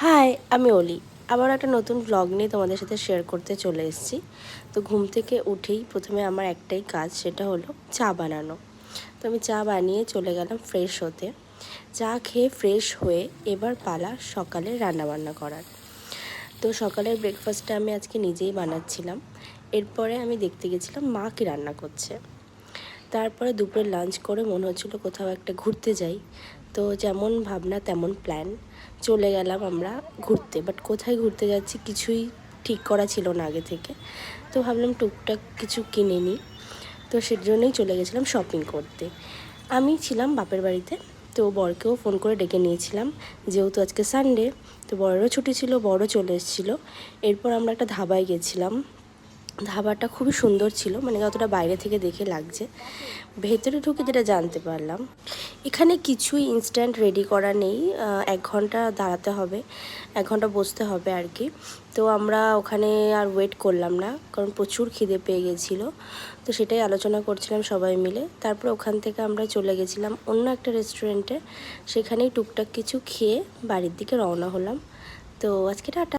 High, আমি অলি। আবার একটা নতুন ব্লগ নিয়ে তোমাদের সাথে শেয়ার করতে চলে এসেছি। তো ঘুম থেকে উঠেই প্রথমে আমার একটাই কাজ, সেটা হলো চা বানানো। তো আমি চা বানিয়ে চলে গেলাম ফ্রেশ হতে। চা খেয়ে ফ্রেশ হয়ে এবার পালা সকালে রান্নাবান্না করার। তো সকালের ব্রেকফাস্টটা আমি আজকে নিজেই বানাচ্ছিলাম। এরপরে আমি দেখতে গেছিলাম মা কি রান্না করছে। তারপরে দুপুরে লাঞ্চ করে মনে হচ্ছিলো কোথাও একটা ঘুরতে যাই। তো যেমন ভাবনা তেমন প্ল্যান, চলে গেলাম আমরা ঘুরতে। বাট কোথায় ঘুরতে যাচ্ছি কিছুই ঠিক করা ছিল না আগে থেকে। তো ভাবলাম টুকটাক কিছু কিনে নিই। তো সেজন্যই চলে গেছিলাম শপিং করতে। আমি ছিলাম বাপের বাড়িতে, তো বরকেও ফোন করে ডেকে নিয়েছিলাম, যেহেতু আজকে সানডে। তো বড়েরও ছুটি ছিল, বড়ও চলে এসেছিলো। এরপর আমরা একটা ধাবায় গেছিলাম। ধাবাটা খুবই সুন্দর ছিল, মানে যতটা বাইরে থেকে দেখে লাগছে, ভেতরে ঢুকে যেটা জানতে পারলাম, এখানে কিছুই ইনস্ট্যান্ট রেডি করা নেই। 1 ঘন্টা দাঁড়াতে হবে, 1 ঘন্টা বসতে হবে আর কি। তো আমরা ওখানে আর ওয়েট করলাম না, কারণ প্রচুর খিদে পেয়ে গেছিলো। তো সেটাই আলোচনা করছিলাম সবাই মিলে। তারপর ওখান থেকে আমরা চলে গেছিলাম অন্য একটা রেস্টুরেন্টে। সেখানেই টুকটাক কিছু খেয়ে বাড়ির দিকে রওনা হলাম। তো আজকে টাটা।